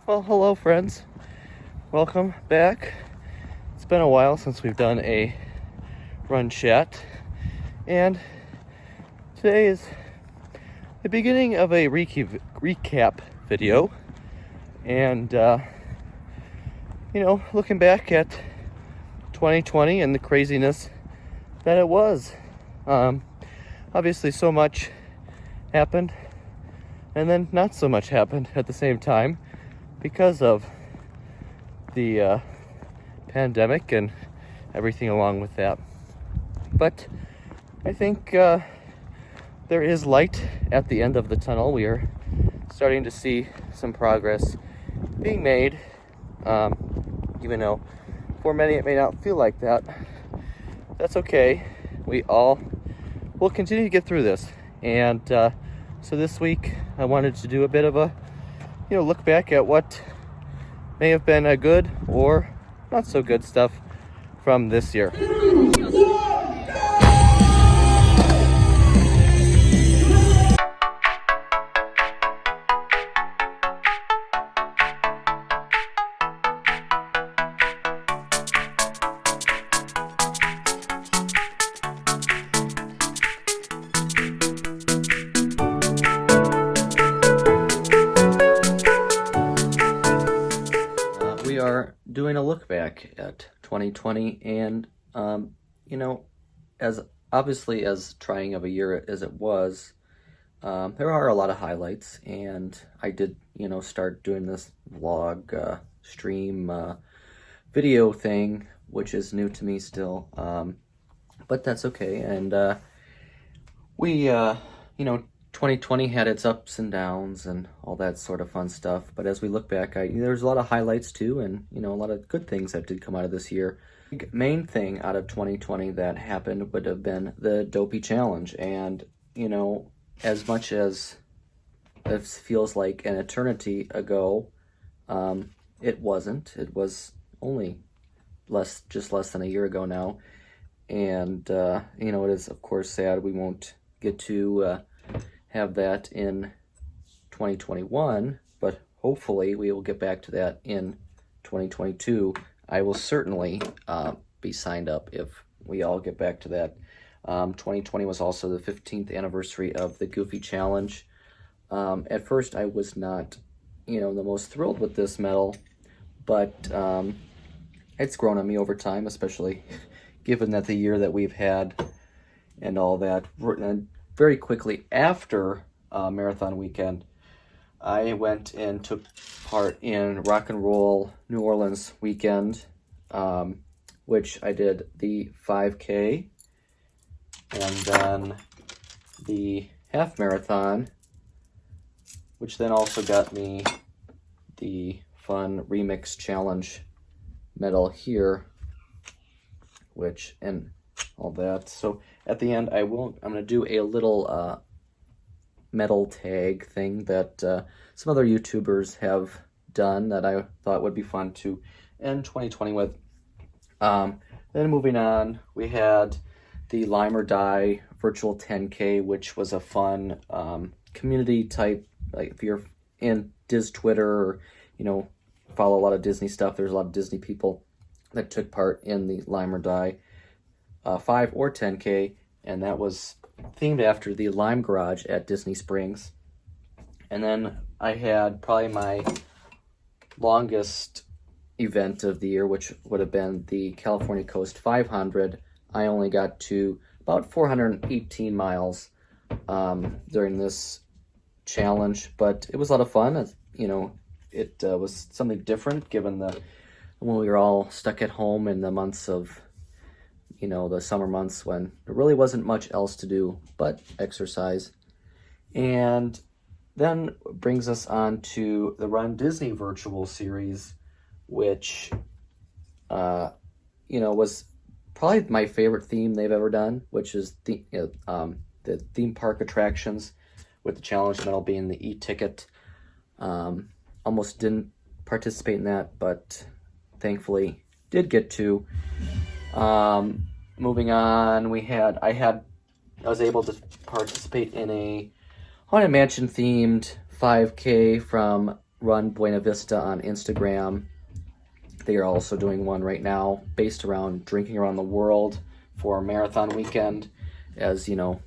Well, hello friends. Welcome back. It's been a while since we've done a run chat, and today is the beginning of a recap video, and looking back at 2020 and the craziness that it was. Obviously so much happened, and then not so much happened at the same time because of the pandemic and everything along with that. But I think there is light at the end of the tunnel. We are starting to see some progress being made, even though for many it may not feel like that. That's okay. We all will continue to get through this. And so this week I wanted to do a bit of a look back at what may have been a good or not so good stuff from this year. We are doing a look back at 2020, and as obviously as trying of a year as it was, there are a lot of highlights, and I did start doing this vlog stream video thing, which is new to me still, but that's okay. And we 2020 had its ups and downs and all that sort of fun stuff. But as we look back, there's a lot of highlights too, and a lot of good things that did come out of this year. The main thing out of 2020 that happened would have been the Dopey Challenge. And as much as it feels like an eternity ago, it wasn't. It was only less than a year ago now. And it is of course sad we won't get to have that in 2021, but hopefully we will get back to that in 2022. I will certainly be signed up if we all get back to that. 2020 was also the 15th anniversary of the Goofy Challenge. At first I was not the most thrilled with this medal, but it's grown on me over time, especially given that the year that we've had and all that. Very quickly after Marathon Weekend, I went and took part in Rock and Roll New Orleans Weekend, which I did the 5K and then the half marathon, which then also got me the fun Remix Challenge medal here, and all that. So at the end, I'm going to do a little medal tag thing that some other YouTubers have done that I thought would be fun to end 2020 with. Then moving on, we had the Lime or Die virtual 10K, which was a fun community type. Like if you're in Twitter or follow a lot of Disney stuff, there's a lot of Disney people that took part in the Lime or Die 5 or 10K, and that was themed after the Lime Garage at Disney Springs. And then I had probably my longest event of the year, which would have been the California Coast 500. I only got to about 418 miles during this challenge, but it was a lot of fun. It was something different given when we were all stuck at home in the months of the summer months when there really wasn't much else to do but exercise. And then brings us on to the Run Disney virtual series, which was probably my favorite theme they've ever done, which is the theme park attractions, with the challenge medal being the e-ticket. Almost didn't participate in that, but thankfully did get to. Moving on, I was able to participate in a Haunted Mansion themed 5K from run Buena Vista on Instagram. They are also doing one right now based around drinking around the world for marathon weekend. As you know,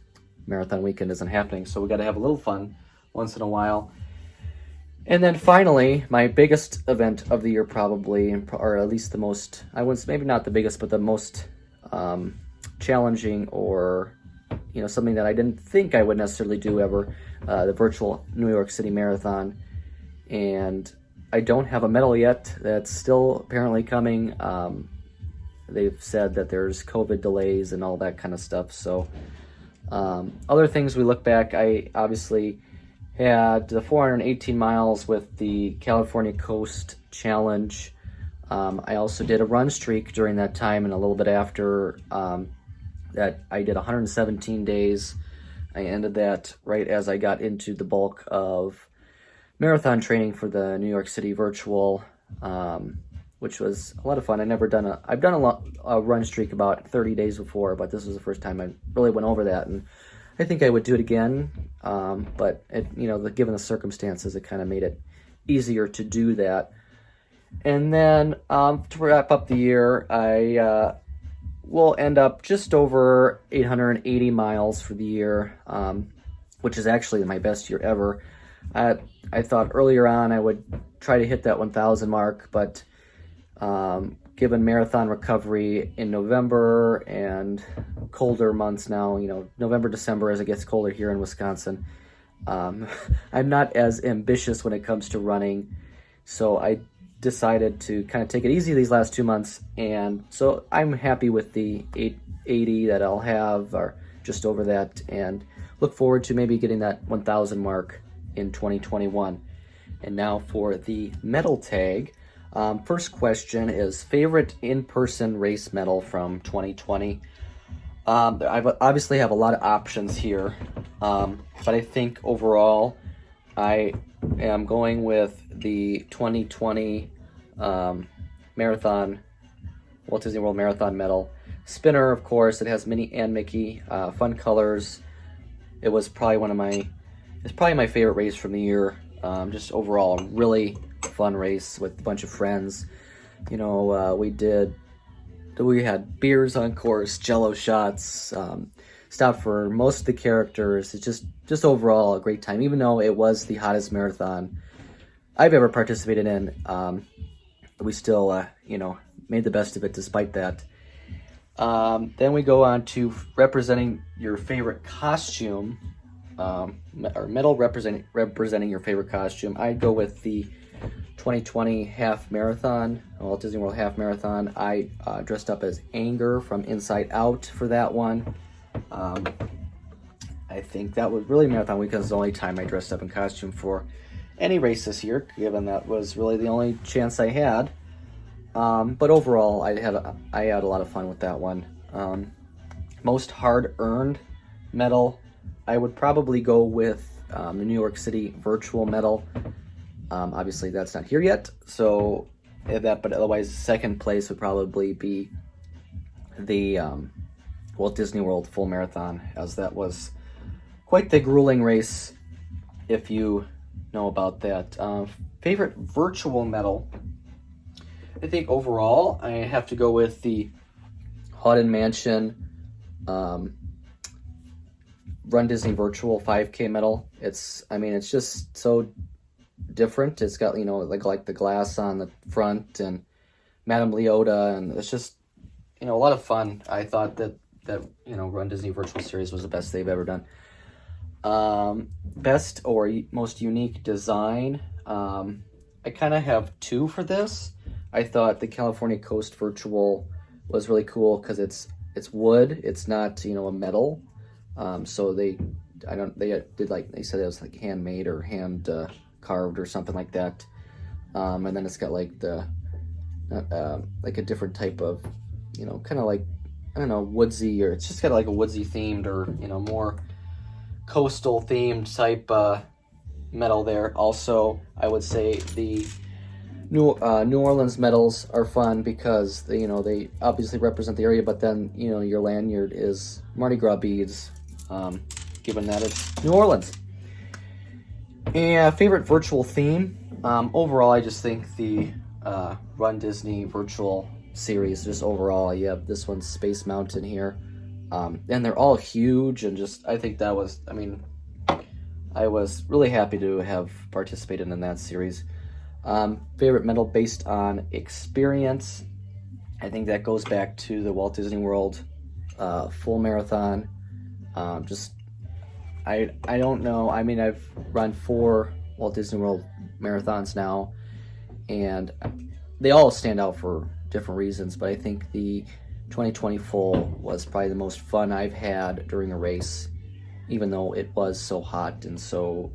marathon weekend isn't happening, so we got to have a little fun once in a while. And then finally, my biggest event of the year probably, or at least the most, I wouldn't, maybe not the biggest, but the most challenging, or something that I didn't think I would necessarily do ever, the virtual New York City Marathon. And I don't have a medal yet. That's still apparently coming. They've said that there's COVID delays and all that kind of stuff. So other things we look back, I obviously had the 418 miles with the California Coast Challenge. I also did a run streak during that time, and a little bit after that I did 117 days. I ended that right as I got into the bulk of marathon training for the New York City Virtual, which was a lot of fun. I've done a run streak about 30 days before, but this was the first time I really went over that, and I think I would do it again. But given the circumstances, it kind of made it easier to do that. And then to wrap up the year, I will end up just over 880 miles for the year, which is actually my best year ever. I thought earlier on I would try to hit that 1,000 mark, but given marathon recovery in November and colder months now, November, December, as it gets colder here in Wisconsin, I'm not as ambitious when it comes to running. So I decided to kind of take it easy these last 2 months. And so I'm happy with the 880 that I'll have, or just over that, and look forward to maybe getting that 1,000 mark in 2021. And now for the medal tag. First question is favorite in-person race medal from 2020. I obviously have a lot of options here, but I think overall I am going with the 2020 Marathon, Walt Disney World Marathon medal. Spinner, of course. It has Minnie and Mickey, fun colors. It's probably my favorite race from the year. Just overall, a really fun race with a bunch of friends. We had beers on course, Jello shots, stopped for most of the characters. It's just overall a great time, even though it was the hottest marathon I've ever participated in. We still, made the best of it despite that. Then we go on to representing your favorite costume, or medal representing your favorite costume. I'd go with the 2020 half marathon, Walt Disney World half marathon. I dressed up as Anger from Inside Out for that one. I think that was really Marathon Weekend. Was the only time I dressed up in costume for any race this year, given that was really the only chance I had. But overall, I had a lot of fun with that one. Most hard-earned medal, I would probably go with the New York City Virtual medal. Obviously, that's not here yet, so but otherwise, second place would probably be the Walt Disney World Full Marathon, as that was quite the grueling race, if you know about that. Favorite virtual medal, I think overall, I have to go with the Haunted Mansion Run Disney Virtual 5K medal. It's just so different. It's got, like the glass on the front and Madame Leota, and it's just, a lot of fun. I thought that Run Disney Virtual Series was the best they've ever done. Best or most unique design, I kind of have two for this. I thought the California Coast Virtual was really cool because it's wood. It's not, a metal. So they said it was like handmade or hand carved or something like that. And then it's got like like a different type of, kind of like, I don't know, woodsy, or it's just got like a woodsy themed, or, more coastal themed type metal there. Also, I would say the New Orleans medals are fun because they obviously represent the area, but then your lanyard is Mardi Gras beads, given that it's New Orleans. And favorite virtual theme? Overall, I just think the Run Disney virtual series, just overall, you have this one's Space Mountain here. And they're all huge, and just, I think that was, I mean, I was really happy to have participated in that series. Favorite medal based on experience? I think that goes back to the Walt Disney World full marathon. Just I don't know. I mean, I've run 4 Walt Disney World marathons now, and they all stand out for different reasons. But I think the 2020 full was probably the most fun I've had during a race, even though it was so hot and so,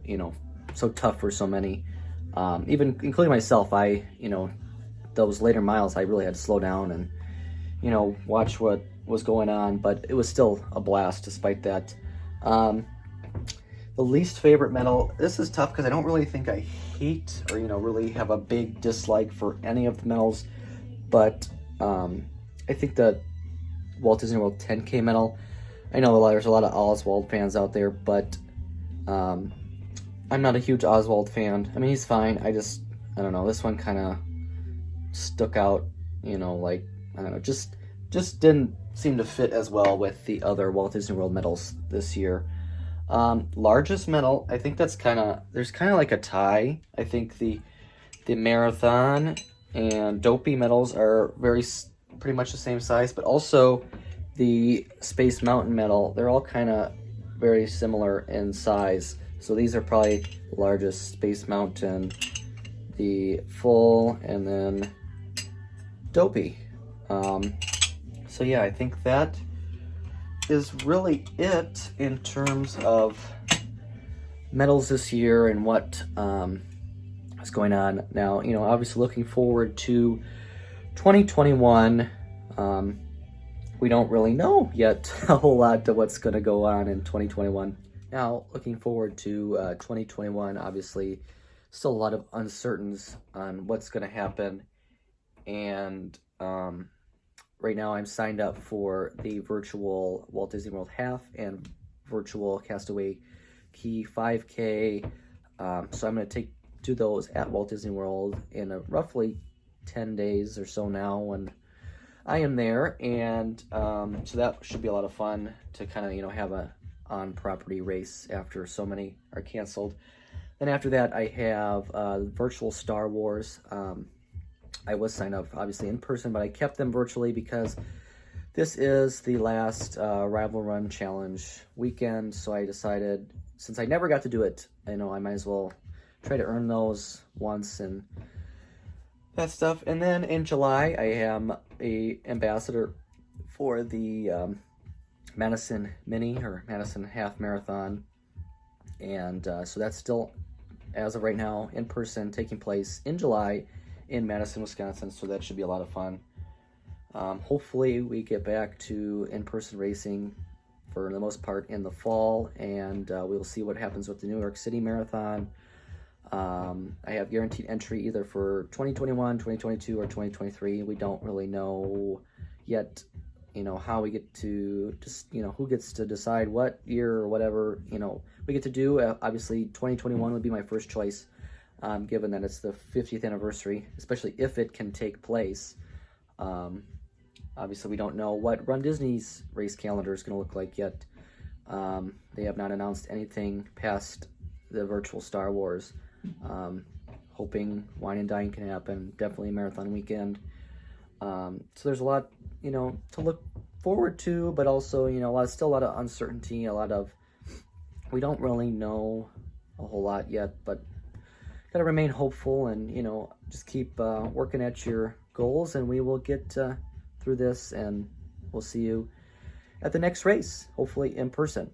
so tough for so many. Even including myself, those later miles, I really had to slow down and, watch what was going on, but it was still a blast despite that. The least favorite medal, this is tough because I don't really think I hate or, really have a big dislike for any of the medals, but I think the Walt Disney World 10K medal, I know there's a lot of Oswald fans out there, but I'm not a huge Oswald fan. I mean, he's fine. I don't know, this one kind of stuck out, I don't know, just didn't seem to fit as well with the other Walt Disney World medals this year. Largest medal, I think there's kind of like a tie. I think the marathon and Dopey medals are pretty much the same size, but also the Space Mountain medal, they're all kind of very similar in size. So these are probably the largest: Space Mountain, the full, and then Dopey. So yeah, I think that is really it in terms of medals this year and what is going on now. Obviously looking forward to 2021. We don't really know yet a whole lot of what's going to go on in 2021. Now, looking forward to 2021, obviously still a lot of uncertainties on what's going to happen. And right now I'm signed up for the virtual Walt Disney World half and virtual Castaway Key 5K. So I'm going to do those at Walt Disney World in roughly 10 days or so now when I am there. And so that should be a lot of fun to kind of, have a on-property race after so many are canceled. Then after that, I have virtual Star Wars. I was signed up, obviously, in person, but I kept them virtually because this is the last Rival Run Challenge weekend, so I decided, since I never got to do it, I might as well try to earn those once and that stuff. And then in July, I am a ambassador for the Madison Mini, or Madison Half Marathon, and so that's still, as of right now, in person, taking place in July in Madison, Wisconsin, so that should be a lot of fun. Hopefully we get back to in-person racing for the most part in the fall, and we'll see what happens with the New York City Marathon. I have guaranteed entry either for 2021, 2022, or 2023. We don't really know yet, how we get to just, who gets to decide what year or whatever, we get to do. Obviously, 2021 would be my first choice, given that it's the 50th anniversary, especially if it can take place. Obviously, we don't know what Run Disney's race calendar is going to look like yet. They have not announced anything past the virtual Star Wars. Hoping Wine and Dine can happen, definitely Marathon weekend. So there's a lot, to look forward to, but also, still a lot of uncertainty, we don't really know a whole lot yet, but gotta remain hopeful and, just keep working at your goals, and we will get through this, and we'll see you at the next race, hopefully in person.